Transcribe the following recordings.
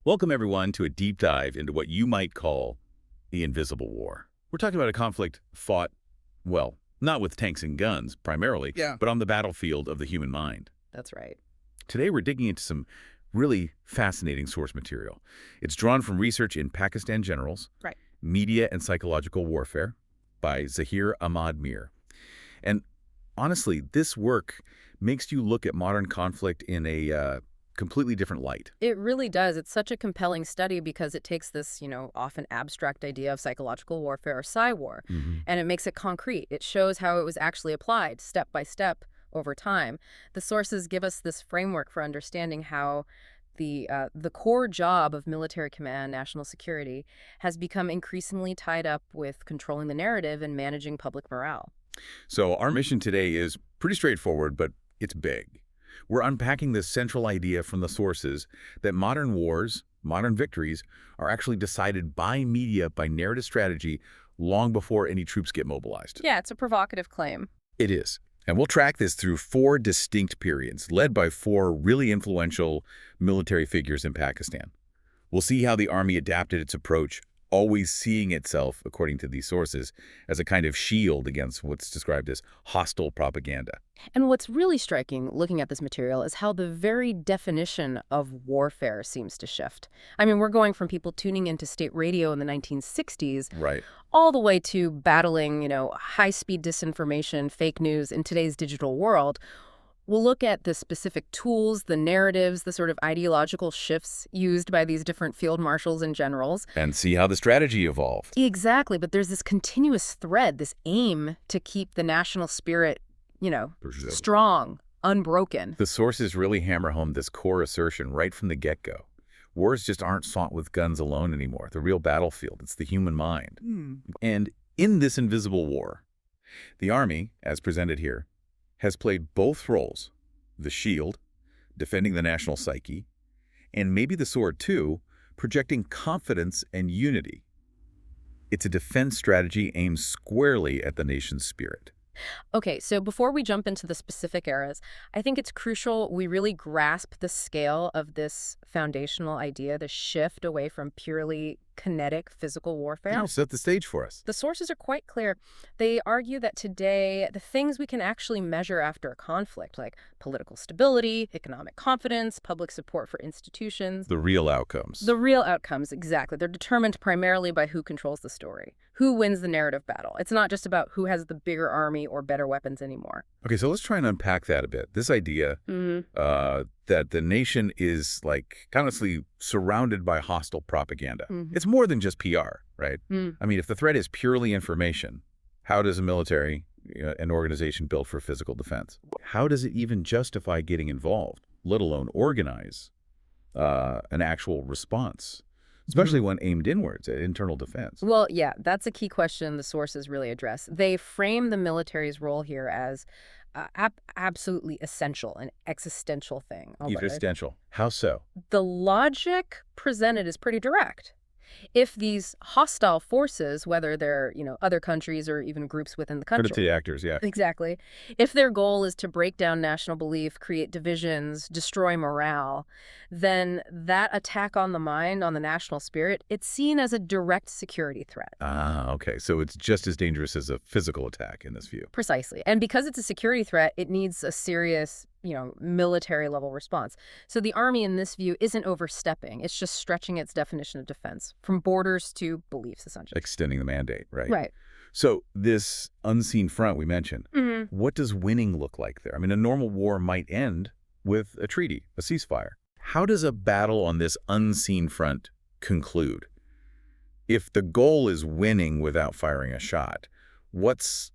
Welcome, everyone, to a deep dive into what you might call the invisible war. We're talking about a conflict fought, well, not with tanks and guns primarily, but on the battlefield of the human mind. That's right. Today, we're digging into some really fascinating source material. It's drawn from research in Pakistan generals, media and psychological warfare by Zahir Ahmad Mir. And honestly, this work makes you look at modern conflict in a completely different light. It really does. It's such a compelling study because it takes this, often abstract idea of psychological warfare or psy-war, and it makes it concrete. It shows how it was actually applied step by step over time. The sources give us this framework for understanding how the core job of military command, national security, has become increasingly tied up with controlling the narrative and managing public morale. So our mission today is pretty straightforward, but it's big. We're unpacking this central idea from the sources that modern wars, modern victories, are actually decided by media, by narrative strategy, long before any troops get mobilized. Yeah, it's a provocative claim. It is. And we'll track this through 4 distinct periods, led by 4 really influential military figures in Pakistan. We'll see how the army adapted its approach, always seeing itself, according to these sources, as a kind of shield against what's described as hostile propaganda. And what's really striking, looking at this material, is how the very definition of warfare seems to shift. I mean, we're going from people tuning into state radio in the 1960s all the way to battling, high-speed disinformation, fake news in today's digital world. We'll look at the specific tools, the narratives, the sort of ideological shifts used by these different field marshals and generals. And see how the strategy evolved. Exactly, but there's this continuous thread, this aim to keep the national spirit, strong, unbroken. The sources really hammer home this core assertion right from the get-go. Wars just aren't fought with guns alone anymore. The real battlefield, it's the human mind. And in this invisible war, the army, as presented here, has played both roles, the shield, defending the national psyche, and maybe the sword too, projecting confidence and unity. It's a defense strategy aimed squarely at the nation's spirit. Okay, so before we jump into the specific eras, I think it's crucial we really grasp the scale of this foundational idea, the shift away from purely kinetic physical warfare. Yeah, set the stage for us. The sources are quite clear. They argue that today, the things we can actually measure after a conflict, like political stability, economic confidence, public support for institutions. The real outcomes. The real outcomes, exactly. They're determined primarily by who controls the story, who wins the narrative battle. It's not just about who has the bigger army or better weapons anymore. Okay, so let's try and unpack that a bit. This idea that the nation is, honestly, surrounded by hostile propaganda. It's more than just PR, right? I mean, if the threat is purely information, how does a military, an organization built for physical defense, how does it even justify getting involved, let alone organize an actual response? Especially when aimed inwards at internal defense. Well, yeah, that's a key question the sources really address. They frame the military's role here as absolutely essential, an existential thing. Existential. How so? The logic presented is pretty direct. If these hostile forces, whether they're, other countries or even groups within the country. Credit to the actors, yeah. Exactly. If their goal is to break down national belief, create divisions, destroy morale, then that attack on the mind, on the national spirit, it's seen as a direct security threat. Ah, okay. So it's just as dangerous as a physical attack in this view. Precisely. And because it's a security threat, it needs a serious military level response. So the army in this view isn't overstepping. It's just stretching its definition of defense from borders to beliefs, essentially. Extending the mandate, right? Right. So this unseen front we mentioned, what does winning look like there? I mean, a normal war might end with a treaty, a ceasefire. How does a battle on this unseen front conclude? If the goal is winning without firing a shot, what's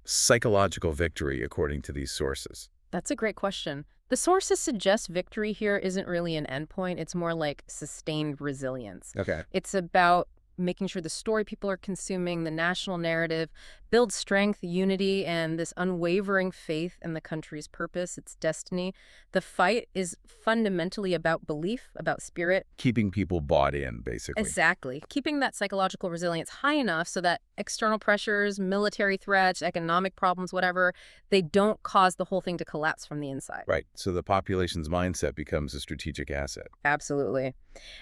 psychological victory according to these sources? That's a great question. The sources suggest victory here isn't really an endpoint. It's more like sustained resilience. Okay. It's about making sure the story people are consuming, the national narrative, builds strength, unity, and this unwavering faith in the country's purpose, its destiny. The fight is fundamentally about belief, about spirit. Keeping people bought in, basically. Exactly. Keeping that psychological resilience high enough so that external pressures, military threats, economic problems, whatever, they don't cause the whole thing to collapse from the inside. Right. So the population's mindset becomes a strategic asset. Absolutely.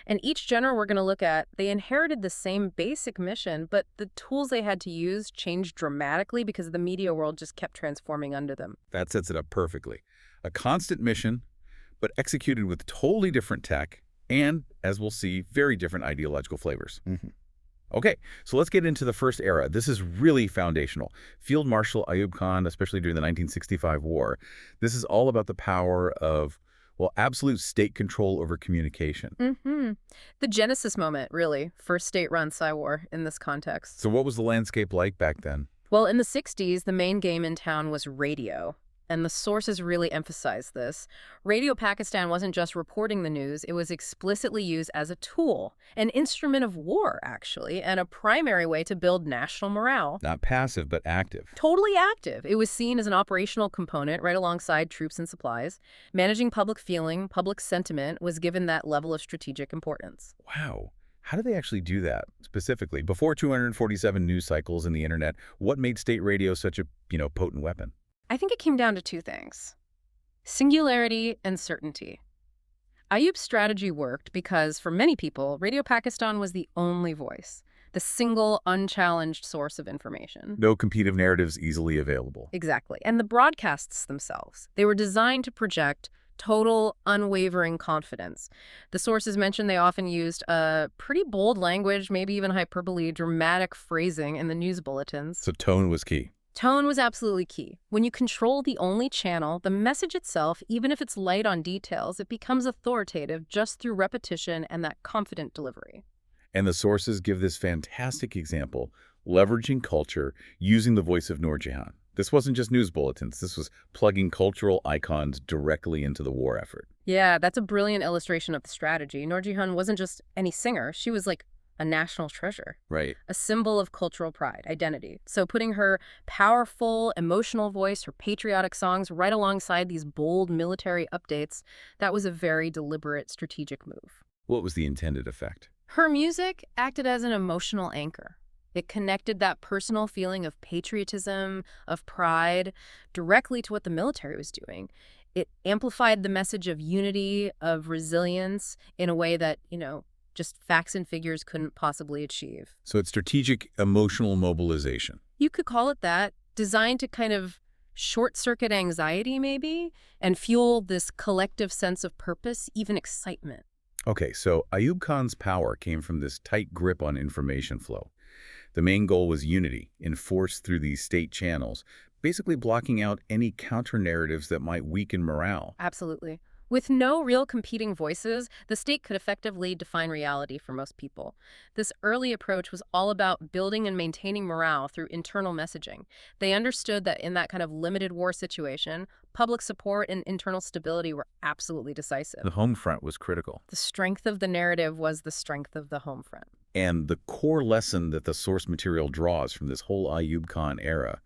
And each general we're going to look at, they inherited the same basic mission, but the tools they had to use changed dramatically because the media world just kept transforming under them. That sets it up perfectly. A constant mission, but executed with totally different tech and, as we'll see, very different ideological flavors. Okay, so let's get into the first era. This is really foundational. Field Marshal Ayub Khan, especially during the 1965 war, this is all about the power of, well, absolute state control over communication. The genesis moment, really, for state-run Psy-war in this context. So what was the landscape like back then? Well, in the 60s, the main game in town was radio. And the sources really emphasize this. Radio Pakistan wasn't just reporting the news, it was explicitly used as a tool, an instrument of war, actually, and a primary way to build national morale. Not passive, but active. Totally active. It was seen as an operational component right alongside troops and supplies. Managing public feeling, public sentiment was given that level of strategic importance. Wow. How did they actually do that, specifically? Before 247 news cycles and the internet, what made state radio such a, potent weapon? I think it came down to two things: singularity and certainty. Ayub's strategy worked because, for many people, Radio Pakistan was the only voice, the single, unchallenged source of information. No competing narratives easily available. Exactly. And the broadcasts themselves, they were designed to project total, unwavering confidence. The sources mentioned they often used pretty bold language, maybe even hyperbole, dramatic phrasing in the news bulletins. So tone was key. Tone was absolutely key. When you control the only channel, the message itself, even if it's light on details, it becomes authoritative just through repetition and that confident delivery. And the sources give this fantastic example, leveraging culture, using the voice of Noor Jahan. This wasn't just news bulletins. This was plugging cultural icons directly into the war effort. Yeah, that's a brilliant illustration of the strategy. Noor Jahan wasn't just any singer. She was like a national treasure. Right. A symbol of cultural pride, identity. So putting her powerful, emotional voice, her patriotic songs right alongside these bold military updates, that was a very deliberate strategic move. What was the intended effect? Her music acted as an emotional anchor. It connected that personal feeling of patriotism, of pride, directly to what the military was doing. It amplified the message of unity, of resilience in a way that, just facts and figures couldn't possibly achieve. So it's strategic emotional mobilization. You could call it that, designed to kind of short-circuit anxiety, maybe, and fuel this collective sense of purpose, even excitement. Okay, so Ayub Khan's power came from this tight grip on information flow. The main goal was unity, enforced through these state channels, basically blocking out any counter-narratives that might weaken morale. Absolutely. With no real competing voices, the state could effectively define reality for most people. This early approach was all about building and maintaining morale through internal messaging. They understood that in that kind of limited war situation, public support and internal stability were absolutely decisive. The home front was critical. The strength of the narrative was the strength of the home front. And the core lesson that the source material draws from this whole Ayub Khan era,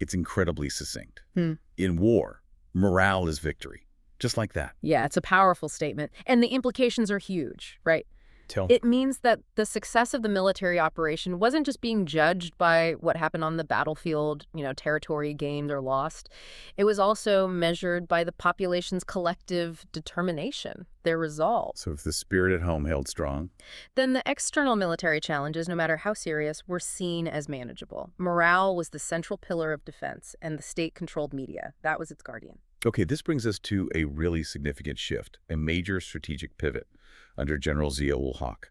it's incredibly succinct. In war, morale is victory. Just like that. Yeah, it's a powerful statement. And the implications are huge, right? Tell. It means that the success of the military operation wasn't just being judged by what happened on the battlefield, territory gained or lost. It was also measured by the population's collective determination, their resolve. So if the spirit at home held strong, then the external military challenges, no matter how serious, were seen as manageable. Morale was the central pillar of defense, and the state-controlled media. That was its guardian. Okay, this brings us to a really significant shift, a major strategic pivot under General Zia-ul-Haq.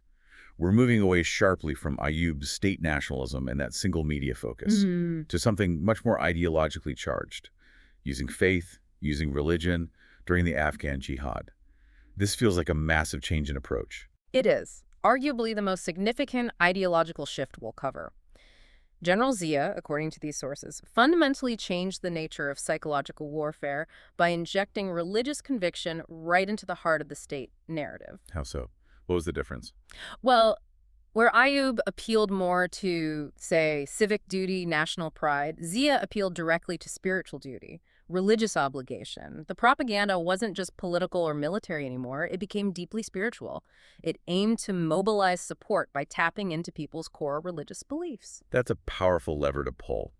We're moving away sharply from Ayub's state nationalism and that single media focus to something much more ideologically charged, using faith, using religion during the Afghan jihad. This feels like a massive change in approach. It is, arguably the most significant ideological shift we'll cover. General Zia, according to these sources, fundamentally changed the nature of psychological warfare by injecting religious conviction right into the heart of the state narrative. How so? What was the difference? Well, where Ayub appealed more to, say, civic duty, national pride, Zia appealed directly to spiritual duty, religious obligation. The propaganda wasn't just political or military anymore. It became deeply spiritual. It aimed to mobilize support by tapping into people's core religious beliefs. That's a powerful lever to pull.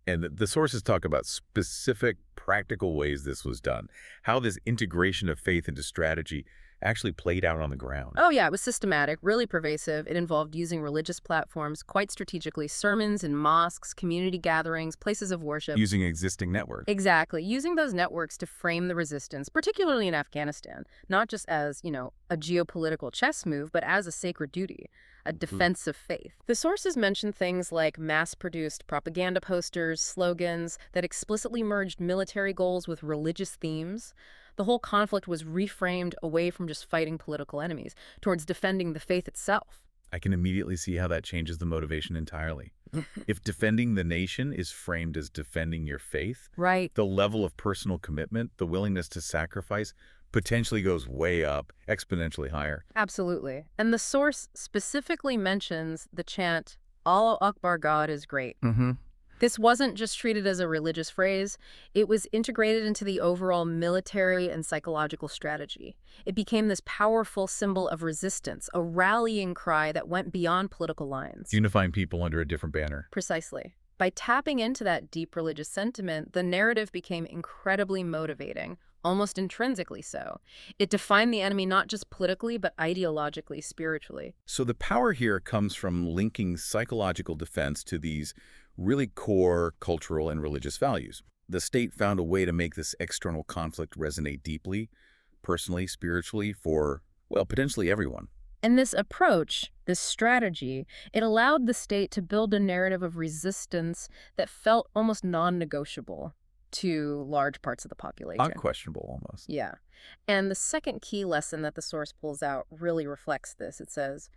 And the sources talk about specific, practical ways this was done, how this integration of faith into strategy actually played out on the ground? Oh, yeah, it was systematic, really pervasive. It involved using religious platforms quite strategically, sermons in mosques, community gatherings, places of worship. Using existing networks. Exactly, using those networks to frame the resistance, particularly in Afghanistan, not just as, a geopolitical chess move, but as a sacred duty, a defense of faith. The sources mention things like mass-produced propaganda posters, slogans that explicitly merged military goals with religious themes. The whole conflict was reframed away from just fighting political enemies towards defending the faith itself. I can immediately see how that changes the motivation entirely. If defending the nation is framed as defending your faith, Right. the level of personal commitment, the willingness to sacrifice, potentially goes way up, exponentially higher. Absolutely. And the source specifically mentions the chant, "Allah Akbar, God is great." This wasn't just treated as a religious phrase. It was integrated into the overall military and psychological strategy. It became this powerful symbol of resistance, a rallying cry that went beyond political lines. Unifying people under a different banner. Precisely. By tapping into that deep religious sentiment, the narrative became incredibly motivating, almost intrinsically so. It defined the enemy not just politically, but ideologically, spiritually. So the power here comes from linking psychological defense to these really core cultural and religious values. The state found a way to make this external conflict resonate deeply, personally, spiritually, for, well, potentially everyone. And this approach, this strategy, it allowed the state to build a narrative of resistance that felt almost non-negotiable to large parts of the population. Unquestionable, almost. Yeah. And the second key lesson that the source pulls out really reflects this. It says,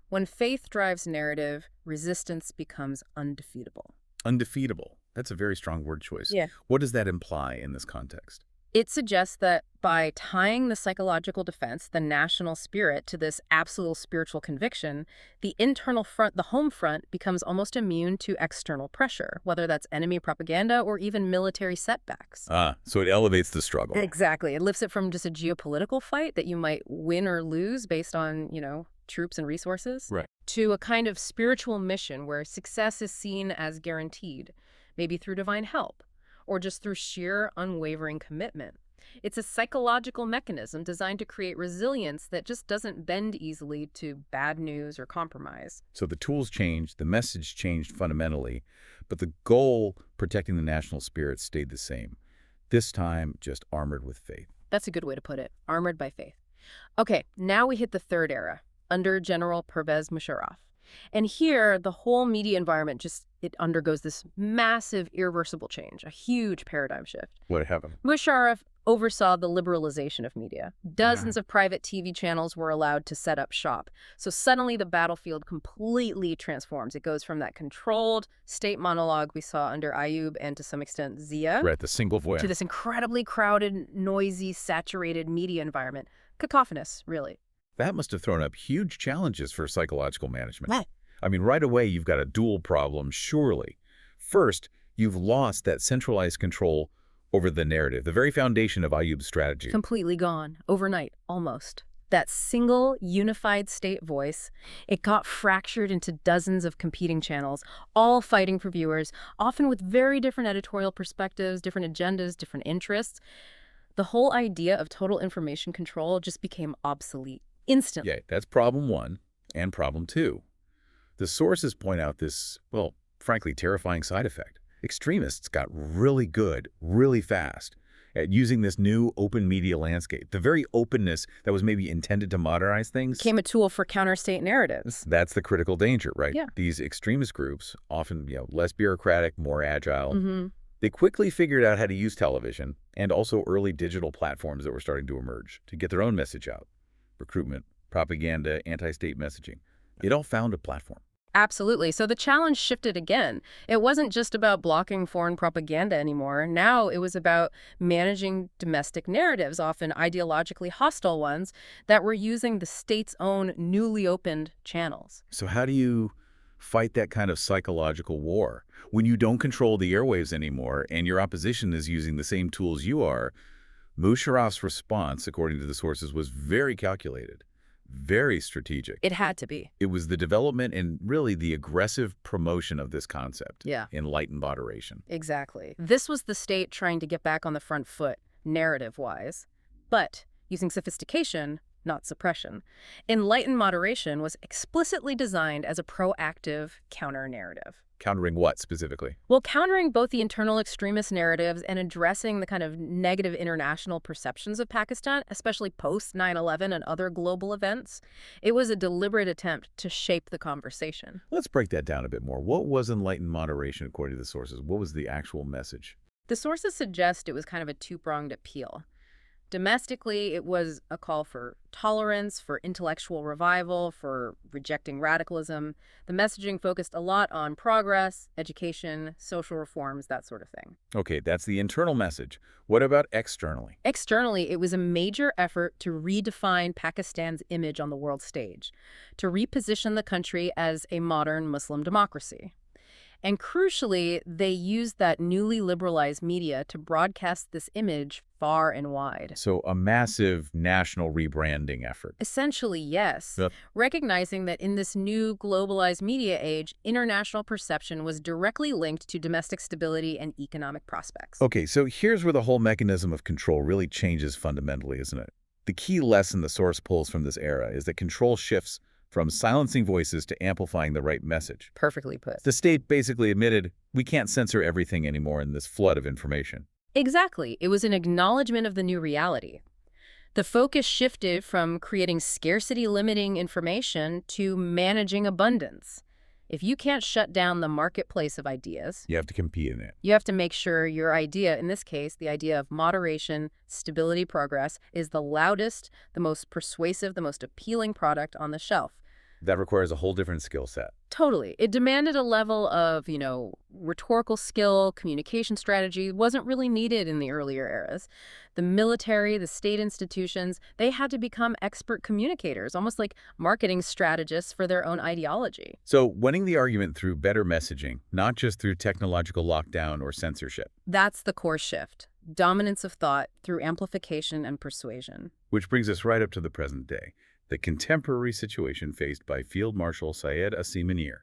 when faith drives narrative, resistance becomes undefeatable. Undefeatable. That's a very strong word choice. Yeah. What does that imply in this context? It suggests that by tying the psychological defense, the national spirit, to this absolute spiritual conviction, the internal front, the home front, becomes almost immune to external pressure, whether that's enemy propaganda or even military setbacks. So it elevates the struggle. Exactly. It lifts it from just a geopolitical fight that you might win or lose based on, troops and resources, Right. to a kind of spiritual mission where success is seen as guaranteed, maybe through divine help, or just through sheer unwavering commitment. It's a psychological mechanism designed to create resilience that just doesn't bend easily to bad news or compromise. So the tools changed, the message changed fundamentally, but the goal, protecting the national spirit, stayed the same. This time, just armored with faith. That's a good way to put it, armored by faith. Okay, now we hit the third era, under General Pervez Musharraf. And here, the whole media environment it undergoes this massive, irreversible change, a huge paradigm shift. What happened? Musharraf oversaw the liberalization of media. Dozens of private TV channels were allowed to set up shop. So suddenly the battlefield completely transforms. It goes from that controlled state monologue we saw under Ayub and to some extent Zia, Right, the single voice. to this incredibly crowded, noisy, saturated media environment. Cacophonous, really. That must have thrown up huge challenges for psychological management. Right. I mean, right away, you've got a dual problem, surely. First, you've lost that centralized control over the narrative, the very foundation of Ayub's strategy. Completely gone, overnight, almost. That single, unified state voice, it got fractured into dozens of competing channels, all fighting for viewers, often with very different editorial perspectives, different agendas, different interests. The whole idea of total information control just became obsolete instantly. Yeah, that's problem one and problem two. The sources point out this, well, frankly, terrifying side effect. Extremists got really good, really fast at using this new open media landscape. The very openness that was maybe intended to modernize things Became a tool for counter-state narratives. That's the critical danger, right? Yeah. These extremist groups, often less bureaucratic, more agile, they quickly figured out how to use television and also early digital platforms that were starting to emerge to get their own message out. Recruitment, propaganda, anti-state messaging. It all found a platform. Absolutely. So the challenge shifted again. It wasn't just about blocking foreign propaganda anymore. Now it was about managing domestic narratives, often ideologically hostile ones, that were using the state's own newly opened channels. So how do you fight that kind of psychological war when you don't control the airwaves anymore and your opposition is using the same tools you are? Musharraf's response, according to the sources, was very calculated, very strategic. It had to be. It was the development and really the aggressive promotion of this concept. Yeah. Enlightened moderation. Exactly. This was the state trying to get back on the front foot, narrative-wise, but using sophistication not suppression. Enlightened moderation was explicitly designed as a proactive counter-narrative. Countering what specifically? Well, countering both the internal extremist narratives and addressing the kind of negative international perceptions of Pakistan, especially post 9/11 and other global events, it was a deliberate attempt to shape the conversation. Let's break that down a bit more. What was enlightened moderation according to the sources? What was the actual message? The sources suggest it was kind of a two-pronged appeal. Domestically, it was a call for tolerance, for intellectual revival, for rejecting radicalism. The messaging focused a lot on progress, education, social reforms, that sort of thing. Okay, that's the internal message. What about externally? Externally, it was a major effort to redefine Pakistan's image on the world stage, to reposition the country as a modern Muslim democracy. And crucially, they used that newly liberalized media to broadcast this image far and wide. So a massive national rebranding effort. Essentially, yes. Yep. Recognizing that in this new globalized media age, international perception was directly linked to domestic stability and economic prospects. Okay, so here's where the whole mechanism of control really changes fundamentally, isn't it? The key lesson the source pulls from this era is that control shifts from silencing voices to amplifying the right message. Perfectly put. The state basically admitted, we can't censor everything anymore in this flood of information. Exactly. It was an acknowledgement of the new reality. The focus shifted from creating scarcity-limiting information to managing abundance. If you can't shut down the marketplace of ideas, You have to compete in it. you have to make sure your idea, in this case, the idea of moderation, stability, progress, is the loudest, the most persuasive, the most appealing product on the shelf. That requires a whole different skill set. Totally. It demanded a level of, rhetorical skill, communication strategy, wasn't really needed in the earlier eras. The military, the state institutions, they had to become expert communicators, almost like marketing strategists for their own ideology. So winning the argument through better messaging, not just through technological lockdown or censorship. That's the core shift. Dominance of thought through amplification and persuasion. Which brings us right up to the present day. The contemporary situation faced by Field Marshal Syed Asim Munir.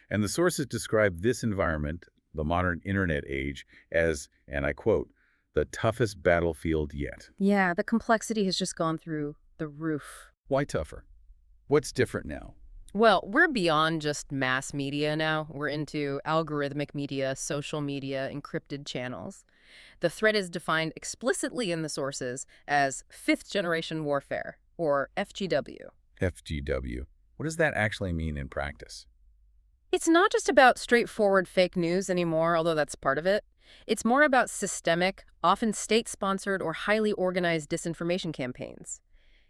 And the sources describe this environment, the modern internet age, as, and I quote, the toughest battlefield yet. Yeah, the complexity has just gone through the roof. Why tougher? What's different now? Well, we're beyond just mass media now. We're into algorithmic media, social media, encrypted channels. The threat is defined explicitly in the sources as fifth-generation warfare, or FGW. FGW. What does that actually mean in practice? It's not just about straightforward fake news anymore, although that's part of it. It's more about systemic, often state-sponsored or highly organized disinformation campaigns.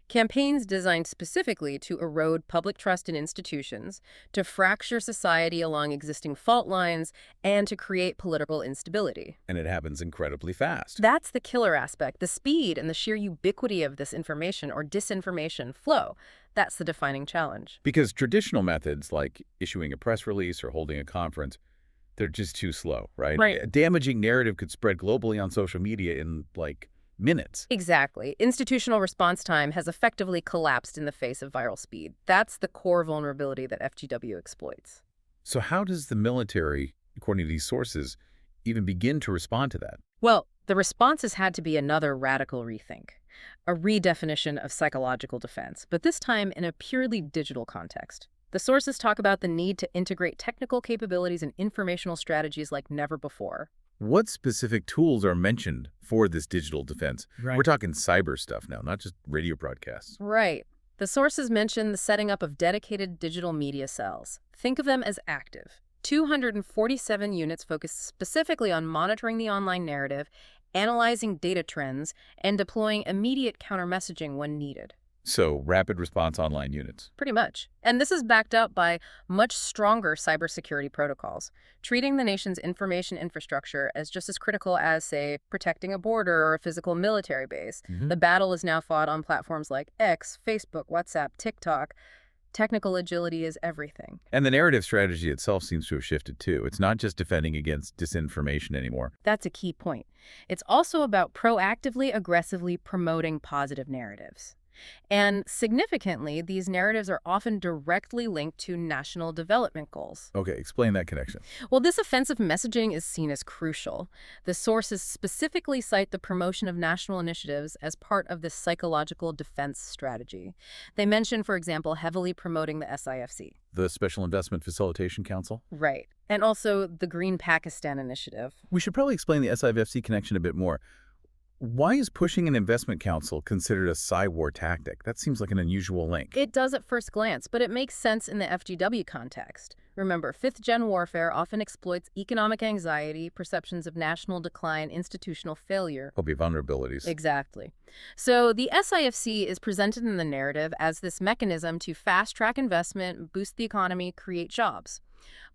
Campaigns designed specifically to erode public trust in institutions, to fracture society along existing fault lines, and to create political instability. And it happens incredibly fast. That's the killer aspect, the speed and the sheer ubiquity of this information or disinformation flow. That's the defining challenge. Because traditional methods like issuing a press release or holding a conference, they're just too slow, right? Right. A damaging narrative could spread globally on social media in, minutes. Exactly. Institutional response time has effectively collapsed in the face of viral speed. That's the core vulnerability that FGW exploits. So how does the military, according to these sources, even begin to respond to that? Well, the response has had to be another radical rethink, a redefinition of psychological defense, but this time in a purely digital context. The sources talk about the need to integrate technical capabilities and informational strategies like never before. What specific tools are mentioned for this digital defense? Right. We're talking cyber stuff now, not just radio broadcasts. Right. The sources mention the setting up of dedicated digital media cells. Think of them as active. 247 units focused specifically on monitoring the online narrative, analyzing data trends, and deploying immediate counter-messaging when needed. So rapid response online units. Pretty much. And this is backed up by much stronger cybersecurity protocols, treating the nation's information infrastructure as just as critical as, say, protecting a border or a physical military base. The battle is now fought on platforms like X, Facebook, WhatsApp, TikTok. Technical agility is everything. And the narrative strategy itself seems to have shifted too. It's not just defending against disinformation anymore. That's a key point. It's also about proactively, aggressively promoting positive narratives. And significantly, these narratives are often directly linked to national development goals. Okay, explain that connection. Well, this offensive messaging is seen as crucial. The sources specifically cite the promotion of national initiatives as part of this psychological defense strategy. They mention, for example, heavily promoting the SIFC. The Special Investment Facilitation Council? Right. And also the Green Pakistan Initiative. We should probably explain the SIFC connection a bit more. Why is pushing an investment council considered a psy-war tactic? That seems like an unusual link. It does at first glance, but it makes sense in the FGW context. Remember, fifth-gen warfare often exploits economic anxiety, perceptions of national decline, institutional failure. There'll be vulnerabilities. Exactly. So the SIFC is presented in the narrative as this mechanism to fast-track investment, boost the economy, create jobs.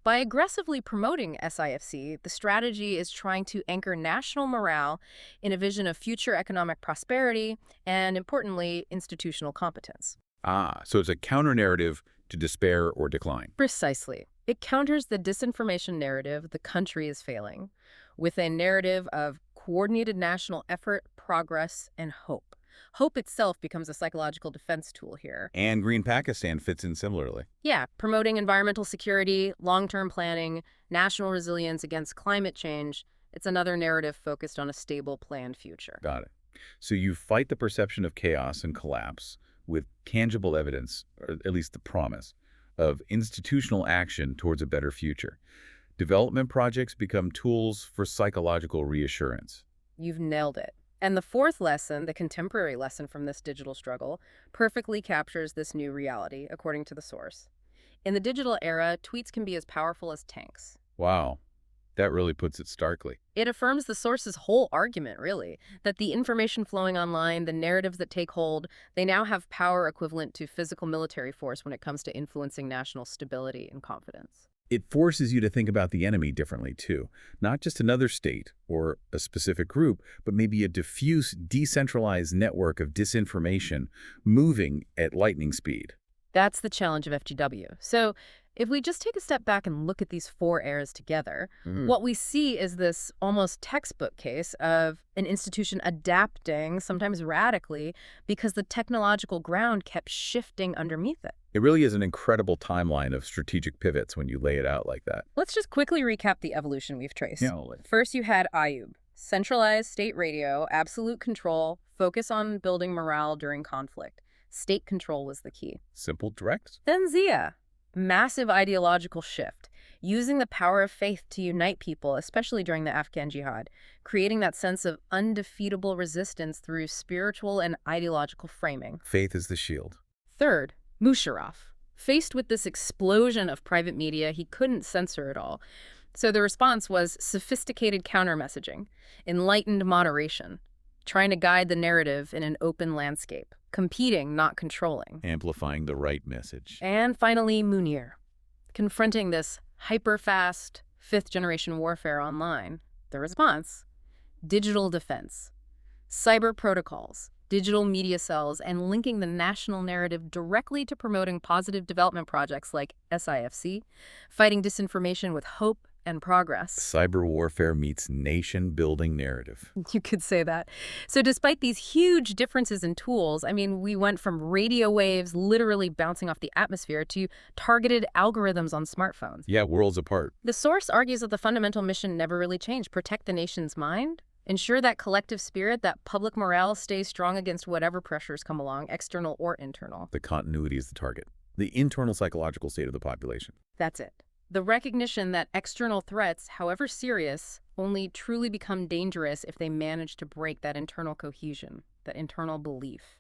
By aggressively promoting SIFC, the strategy is trying to anchor national morale in a vision of future economic prosperity and, importantly, institutional competence. Ah, so it's a counter-narrative to despair or decline. Precisely. It counters the disinformation narrative the country is failing with a narrative of coordinated national effort, progress, and hope. Hope itself becomes a psychological defense tool here. And Green Pakistan fits in similarly. Yeah, promoting environmental security, long-term planning, national resilience against climate change. It's another narrative focused on a stable, planned future. Got it. So you fight the perception of chaos and collapse with tangible evidence, or at least the promise, of institutional action towards a better future. Development projects become tools for psychological reassurance. You've nailed it. And the fourth lesson, the contemporary lesson from this digital struggle, perfectly captures this new reality, according to the source. In the digital era, tweets can be as powerful as tanks. Wow, that really puts it starkly. It affirms the source's whole argument, really, that the information flowing online, the narratives that take hold, they now have power equivalent to physical military force when it comes to influencing national stability and confidence. It forces you to think about the enemy differently, too. Not just another state or a specific group, but maybe a diffuse, decentralized network of disinformation moving at lightning speed. That's the challenge of FGW. So if we just take a step back and look at these four eras together, what we see is this almost textbook case of an institution adapting, sometimes radically, because the technological ground kept shifting underneath it. It really is an incredible timeline of strategic pivots when you lay it out like that. Let's just quickly recap the evolution we've traced. Yeah. First, you had Ayub, centralized state radio, absolute control, focus on building morale during conflict. State control was the key. Simple, direct. Then Zia, massive ideological shift, using the power of faith to unite people, especially during the Afghan jihad, creating that sense of undefeatable resistance through spiritual and ideological framing. Faith is the shield. Third, Musharraf. Faced with this explosion of private media, he couldn't censor it all. So the response was sophisticated counter-messaging, enlightened moderation, trying to guide the narrative in an open landscape, competing, not controlling. Amplifying the right message. And finally, Munir, confronting this hyper-fast, fifth-generation warfare online. The response? Digital defense, cyber protocols, digital media cells, and linking the national narrative directly to promoting positive development projects like SIFC, fighting disinformation with hope and progress. Cyber warfare meets nation-building narrative. You could say that. So despite these huge differences in tools, I mean, we went from radio waves literally bouncing off the atmosphere to targeted algorithms on smartphones. Yeah, worlds apart. The source argues that the fundamental mission never really changed. Protect the nation's mind, ensure that collective spirit, that public morale stays strong against whatever pressures come along, external or internal. The continuity is the target. The internal psychological state of the population. That's it. The recognition that external threats, however serious, only truly become dangerous if they manage to break that internal cohesion, that internal belief.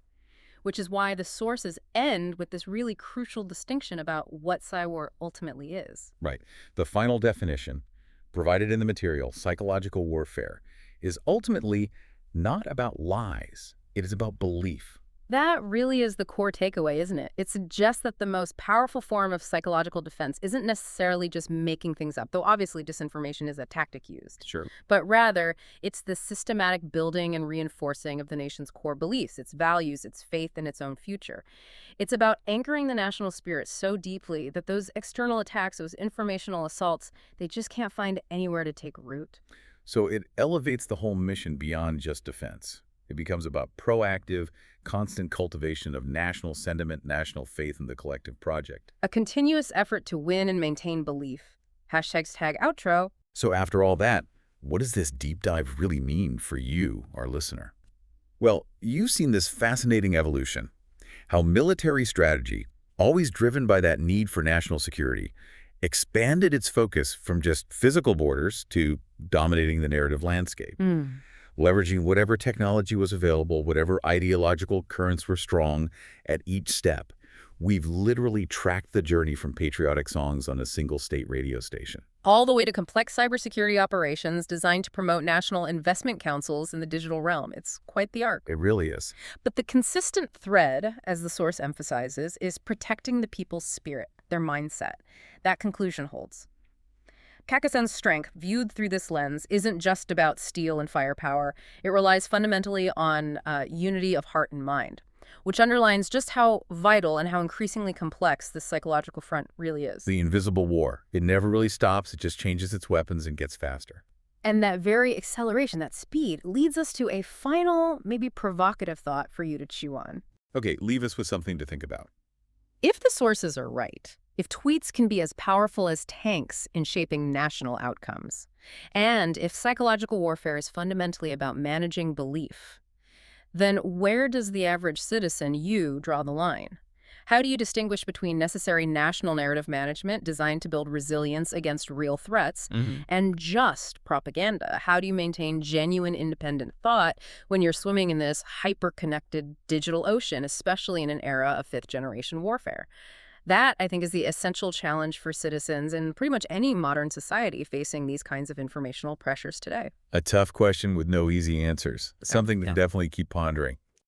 Which is why the sources end with this really crucial distinction about what psy-war ultimately is. Right. The final definition, provided in the material, psychological warfare, is ultimately not about lies. It is about belief. That really is the core takeaway, isn't it? It suggests that the most powerful form of psychological defense isn't necessarily just making things up, though obviously disinformation is a tactic used. Sure. But rather, it's the systematic building and reinforcing of the nation's core beliefs, its values, its faith in its own future. It's about anchoring the national spirit so deeply that those external attacks, those informational assaults, they just can't find anywhere to take root. So it elevates the whole mission beyond just defense. It becomes about proactive, constant cultivation of national sentiment, national faith in the collective project. A continuous effort to win and maintain belief. #outro. So after all that, what does this deep dive really mean for you, our listener? Well, you've seen this fascinating evolution. How military strategy, always driven by that need for national security, expanded its focus from just physical borders to dominating the narrative landscape. Leveraging whatever technology was available, whatever ideological currents were strong at each step. We've literally tracked the journey from patriotic songs on a single state radio station. All the way to complex cybersecurity operations designed to promote national investment councils in the digital realm. It's quite the arc. It really is. But the consistent thread, as the source emphasizes, is protecting the people's spirit, their mindset. That conclusion holds. Kakesan's strength, viewed through this lens, isn't just about steel and firepower. It relies fundamentally on unity of heart and mind, which underlines just how vital and how increasingly complex this psychological front really is. The invisible war. It never really stops. It just changes its weapons and gets faster. And that very acceleration, that speed, leads us to a final, maybe provocative thought for you to chew on. Okay, leave us with something to think about. If the sources are right, if tweets can be as powerful as tanks in shaping national outcomes, and if psychological warfare is fundamentally about managing belief, then where does the average citizen, you, draw the line? How do you distinguish between necessary national narrative management designed to build resilience against real threats and just propaganda? How do you maintain genuine independent thought when you're swimming in this hyper-connected digital ocean, especially in an era of fifth-generation warfare? That, I think, is the essential challenge for citizens in pretty much any modern society facing these kinds of informational pressures today. A tough question with no easy answers. Something to definitely keep pondering.